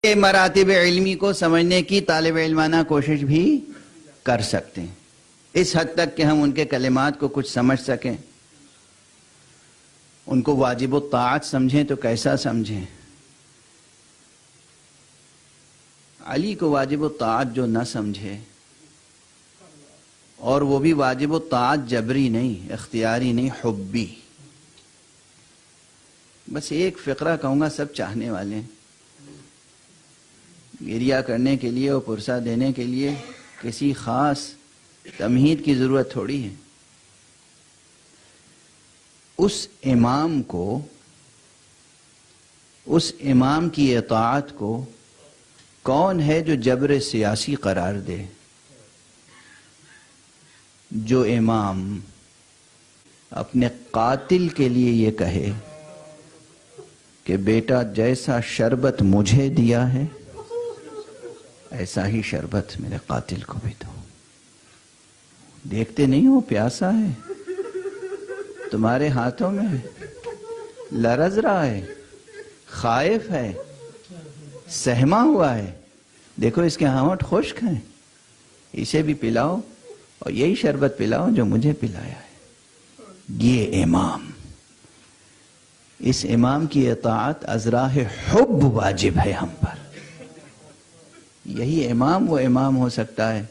یہ مراتب علمی کو سمجھنے کی طالب علمانہ کوشش بھی کر سکتے ہیں، اس حد تک کہ ہم ان کے کلمات کو کچھ سمجھ سکیں، ان کو واجب الطاعت سمجھیں تو کیسا سمجھیں۔ علی کو واجب الطاعت جو نہ سمجھے، اور وہ بھی واجب الطاعت جبری نہیں، اختیاری نہیں، حبی۔ بس ایک فقرہ کہوں گا، سب چاہنے والے ہیں، گریہ کرنے کے لیے اور پرسہ دینے کے لیے کسی خاص تمہید کی ضرورت تھوڑی ہے۔ اس امام کی اطاعت کو کون ہے جو جبر سیاسی قرار دے؟ جو امام اپنے قاتل کے لیے یہ کہے کہ بیٹا جیسا شربت مجھے دیا ہے ایسا ہی شربت میرے قاتل کو بھی دو۔ دیکھتے نہیں ہو پیاسا ہے، تمہارے ہاتھوں میں لرز رہا ہے، خائف ہے، سہما ہوا ہے، دیکھو اس کے ہونٹ خشک ہیں، اسے بھی پلاؤ اور یہی شربت پلاؤ جو مجھے پلایا ہے۔ یہ امام، اس امام کی اطاعت از راہ حب واجب ہے ہم پر۔ یہی امام وہ امام ہو سکتا ہے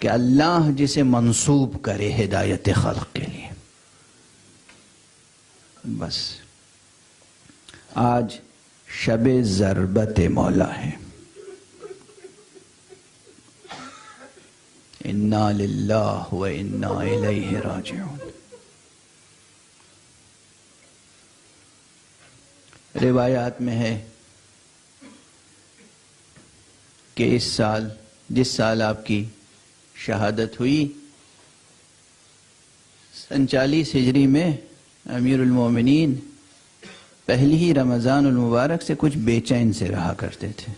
کہ اللہ جسے منصوب کرے ہدایت خلق کے لیے۔ بس آج شب ضربت مولا ہے، انا للہ و انا الیہ راجعون۔ روایات میں ہے کہ جس سال آپ کی شہادت ہوئی، 47 ہجری میں امیر المومنین پہلی ہی رمضان المبارک سے کچھ بے چین سے رہا کرتے تھے۔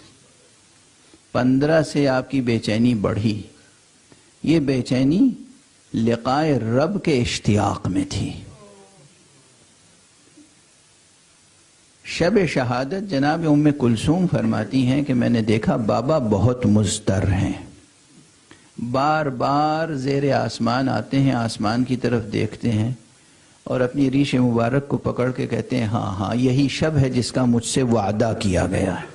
15 سے آپ کی بے چینی بڑھی۔ یہ بے چینی لقائے رب کے اشتیاق میں تھی۔ شب شہادت جناب ام کلثوم فرماتی ہیں کہ میں نے دیکھا بابا بہت مضطر ہیں، بار بار زیر آسمان آتے ہیں، آسمان کی طرف دیکھتے ہیں اور اپنی ریش مبارک کو پکڑ کے کہتے ہیں ہاں ہاں یہی شب ہے جس کا مجھ سے وعدہ کیا گیا ہے۔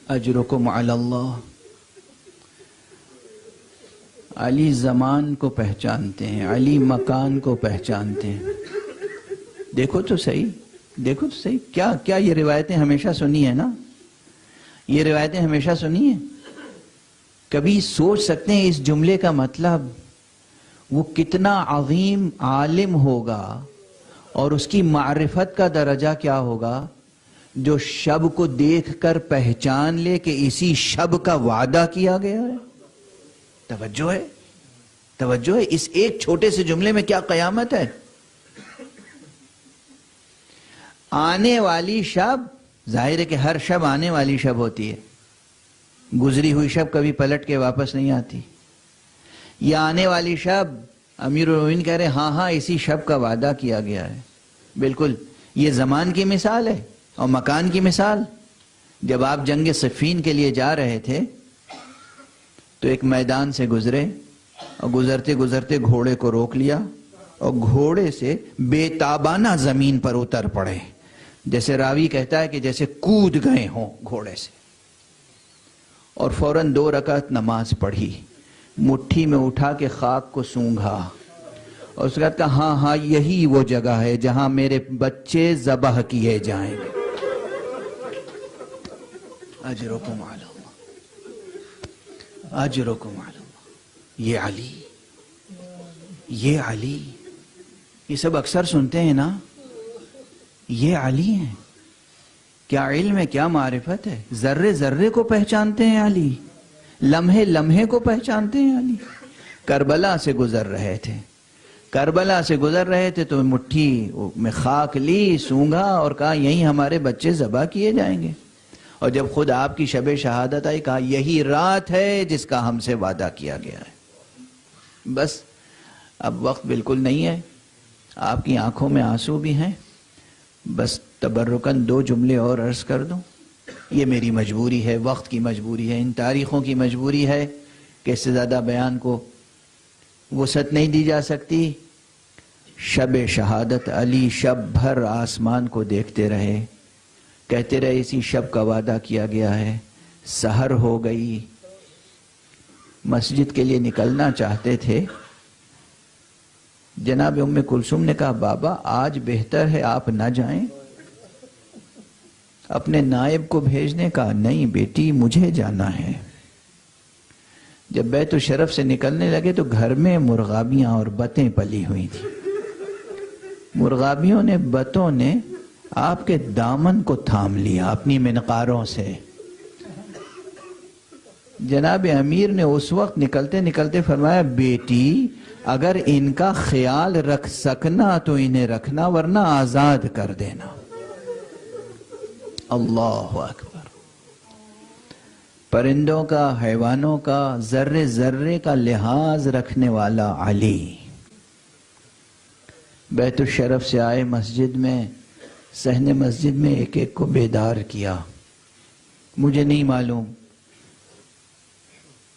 اجرکم علی اللہ۔ علی زمان کو پہچانتے ہیں، علی مکان کو پہچانتے ہیں۔ دیکھو تو صحیح، کیا یہ روایتیں ہمیشہ سنی ہیں نا؟ یہ روایتیں ہمیشہ سنی ہیں؟ کبھی سوچ سکتے ہیں اس جملے کا مطلب وہ کتنا عظیم عالم ہوگا اور اس کی معرفت کا درجہ کیا ہوگا جو شب کو دیکھ کر پہچان لے کہ اسی شب کا وعدہ کیا گیا ہے؟ توجہ ہے اس ایک چھوٹے سے جملے میں، کیا قیامت ہے۔ آنے والی شب، ظاہر ہے کہ ہر شب آنے والی شب ہوتی ہے، گزری ہوئی شب کبھی پلٹ کے واپس نہیں آتی۔ یہ آنے والی شب، امیر المومنین کہہ رہے ہاں ہاں اسی شب کا وعدہ کیا گیا ہے۔ بالکل یہ زمان کی مثال ہے اور مکان کی مثال۔ جب آپ جنگ صفین کے لیے جا رہے تھے تو ایک میدان سے گزرے اور گزرتے گزرتے گھوڑے کو روک لیا اور گھوڑے سے بے تابانہ زمین پر اتر پڑے، جیسے راوی کہتا ہے کہ جیسے کود گئے ہوں گھوڑے سے، اور فوراً 2 رکعت نماز پڑھی، مٹھی میں اٹھا کے خاک کو سونگھا اور اس کے بعد کہا ہاں ہاں یہی وہ جگہ ہے جہاں میرے بچے ذبح کیے جائیں گے۔ اجرکم علی اللہ، اجرکم علی اللہ۔ یہ علی، یہ سب اکثر سنتے ہیں نا، یہ علی ہیں۔ کیا علم ہے، کیا معرفت ہے، ذرے ذرے کو پہچانتے ہیں علی، لمحے لمحے کو پہچانتے ہیں علی۔ کربلا سے گزر رہے تھے تو مٹھی میں خاک لی، سونگھا اور کہا یہی ہمارے بچے ذبح کیے جائیں گے۔ اور جب خود آپ کی شب شہادت آئی کہا یہی رات ہے جس کا ہم سے وعدہ کیا گیا ہے۔ بس اب وقت بالکل نہیں ہے، آپ کی آنکھوں میں آنسو بھی ہیں، بس تبرکاً 2 جملے اور عرض کر دوں. یہ میری مجبوری ہے، وقت کی مجبوری ہے، ان تاریخوں کی مجبوری ہے کہ اس سے زیادہ بیان کو وسعت نہیں دی جا سکتی. شب شہادت علی شب بھر آسمان کو دیکھتے رہے، کہتے رہے اسی شب کا وعدہ کیا گیا ہے. سحر ہو گئی، مسجد کے لیے نکلنا چاہتے تھے. جناب ام کلثوم نے کہا بابا آج بہتر ہے آپ نہ جائیں. اپنے نائب کو بھیجنے کا، نہیں بیٹی مجھے جانا ہے. جب بیت الشرف سے نکلنے لگے تو گھر میں مرغابیاں اور بتیں پلی ہوئی تھیں. مرغابیوں نے، بتوں نے آپ کے دامن کو تھام لیا اپنی منقاروں سے. جناب امیر نے اس وقت نکلتے نکلتے فرمایا بیٹی اگر ان کا خیال رکھ سکنا تو انہیں رکھنا، ورنہ آزاد کر دینا. اللہ اکبر. پرندوں کا، حیوانوں کا، ذرے ذرے کا لحاظ رکھنے والا علی. بیت الشرف سے آئے، مسجد میں، صحن مسجد میں ایک ایک کو بیدار کیا. مجھے نہیں معلوم،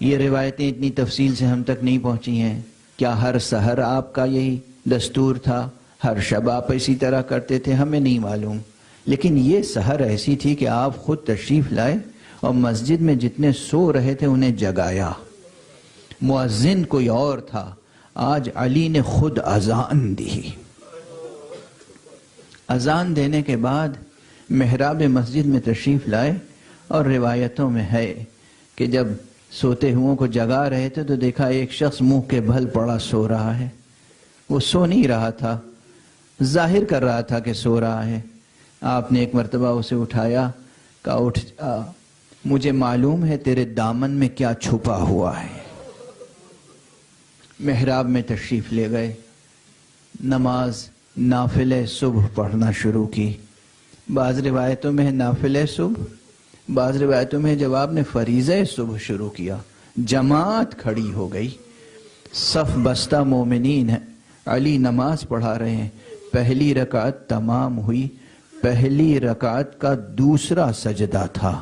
یہ روایتیں اتنی تفصیل سے ہم تک نہیں پہنچی ہیں. کیا ہر سحر آپ کا یہی دستور تھا؟ ہر شب آپ اسی طرح کرتے تھے؟ ہمیں نہیں معلوم. لیکن یہ سحر ایسی تھی کہ آپ خود تشریف لائے اور مسجد میں جتنے سو رہے تھے انہیں جگایا. مؤذن کوئی اور تھا، آج علی نے خود اذان دی. اذان دینے کے بعد محراب مسجد میں تشریف لائے، اور روایتوں میں ہے کہ جب سوتے ہوں کو جگا رہے تھے تو دیکھا ایک شخص منہ کے بھل پڑا سو رہا ہے. وہ سو نہیں رہا تھا، ظاہر کر رہا تھا کہ سو رہا ہے. آپ نے ایک مرتبہ اسے اٹھایا، کہا اٹھ جا، مجھے معلوم ہے تیرے دامن میں کیا چھپا ہوا ہے. محراب میں تشریف لے گئے، نماز نافلہ صبح پڑھنا شروع کی. بعض روایتوں میں ہے نافلہ صبح، بعض روایتوں میں جب آپ نے فریضہ صبح شروع کیا، جماعت کھڑی ہو گئی، صف بستہ مومنین ہے، علی نماز پڑھا رہے ہیں. پہلی رکعت تمام ہوئی، پہلی رکعت کا دوسرا سجدہ تھا.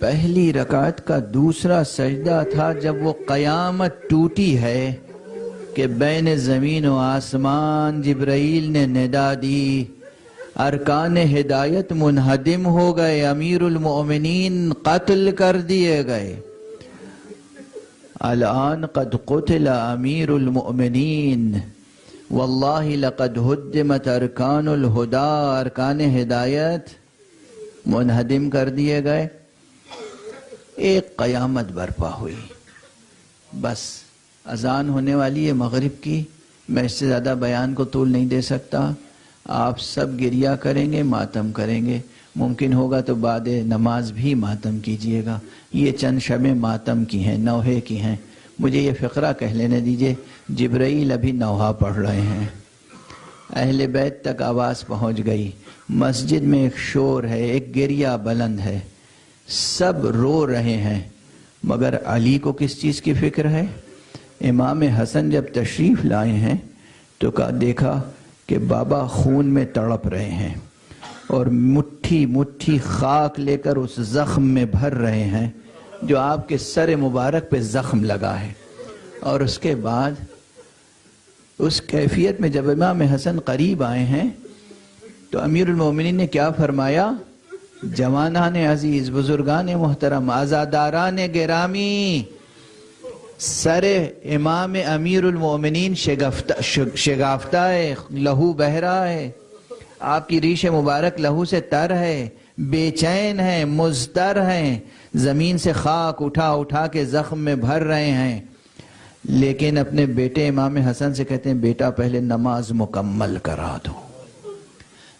پہلی رکعت کا دوسرا سجدہ تھا جب وہ قیامت ٹوٹی ہے کہ بین زمین و آسمان جبرائیل نے ندا دی، ارکان ہدایت منہدم ہو گئے، امیر المؤمنین قتل کر دیے گئے. الان قد قتل امیر المؤمنین واللہ لقد ہدمت ارکان الہدا. ارکان ہدایت منہدم کر دیے گئے. ایک قیامت برپا ہوئی. بس اذان ہونے والی ہے مغرب کی. میں اس سے زیادہ بیان کو طول نہیں دے سکتا. آپ سب گریہ کریں گے، ماتم کریں گے. ممکن ہوگا تو بعد نماز بھی ماتم کیجئے گا. یہ چند شبیں ماتم کی ہیں، نوحے کی ہیں. مجھے یہ فقرہ کہہ لینے دیجئے. جبرائیل ابھی نوحہ پڑھ رہے ہیں، اہل بیت تک آواز پہنچ گئی. مسجد میں ایک شور ہے، ایک گریہ بلند ہے، سب رو رہے ہیں. مگر علی کو کس چیز کی فکر ہے؟ امام حسن جب تشریف لائے ہیں تو دیکھا کہ بابا خون میں تڑپ رہے ہیں اور مٹھی مٹھی خاک لے کر اس زخم میں بھر رہے ہیں جو آپ کے سر مبارک پہ زخم لگا ہے. اور اس کے بعد اس کیفیت میں جب امام حسن قریب آئے ہیں تو امیر المومنین نے کیا فرمایا؟ جوانان عزیز، بزرگان محترم، عزاداران گرامی، سر امام امیر المومنین شگافتہ ہے، لہو بہہ رہا ہے. آپ کی ریش مبارک لہو سے تر ہے، بے چین ہیں، مضطر ہیں، زمین سے خاک اٹھا اٹھا کے زخم میں بھر رہے ہیں. لیکن اپنے بیٹے امام حسن سے کہتے ہیں بیٹا پہلے نماز مکمل کرا دو،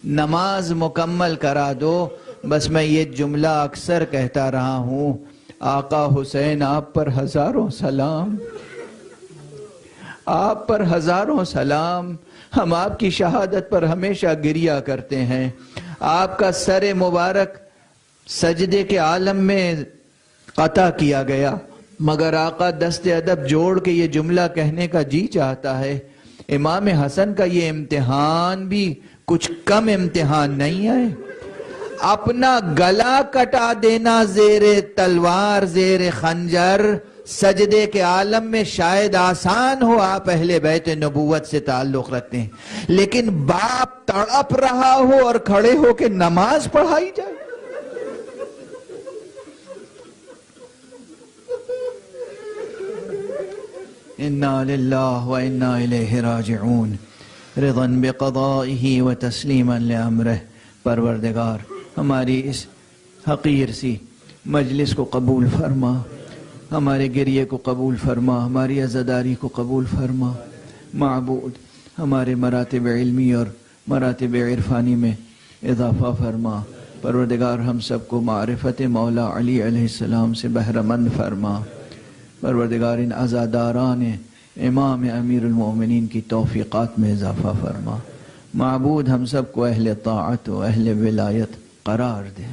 نماز مکمل کرا دو. بس میں یہ جملہ اکثر کہتا رہا ہوں، آقا حسین آپ پر ہزاروں سلام، آپ پر ہزاروں سلام. ہم آپ کی شہادت پر ہمیشہ گریہ کرتے ہیں. آپ کا سر مبارک سجدے کے عالم میں قطع کیا گیا، مگر آقا دست ادب جوڑ کے یہ جملہ کہنے کا جی چاہتا ہے، امام حسن کا یہ امتحان بھی کچھ کم امتحان نہیں ہے۔ اپنا گلا کٹا دینا زیر تلوار زیر خنجر سجدے کے عالم میں شاید آسان ہو، آپ اہل بیت نبوت سے تعلق رکھتے ہیں، لیکن باپ تڑپ رہا ہو اور کھڑے ہو کے نماز پڑھائی جائے۔ انا للہ و انا الیہ راجعون، رضا بقضائہ و تسلیما لامرہ۔ پروردگار ہماری اس حقیر سی مجلس کو قبول فرما، ہمارے گریے کو قبول فرما، ہماری عزاداری کو قبول فرما۔ معبود ہمارے مراتب علمی اور مراتب عرفانی میں اضافہ فرما۔ پروردگار ہم سب کو معرفت مولا علی علیہ السلام سے بہرمند فرما۔ پروردگار ان عزاداران امام امیر المومنین کی توفیقات میں اضافہ فرما۔ معبود ہم سب کو اہل طاعت و اہل ولایت قرار دے۔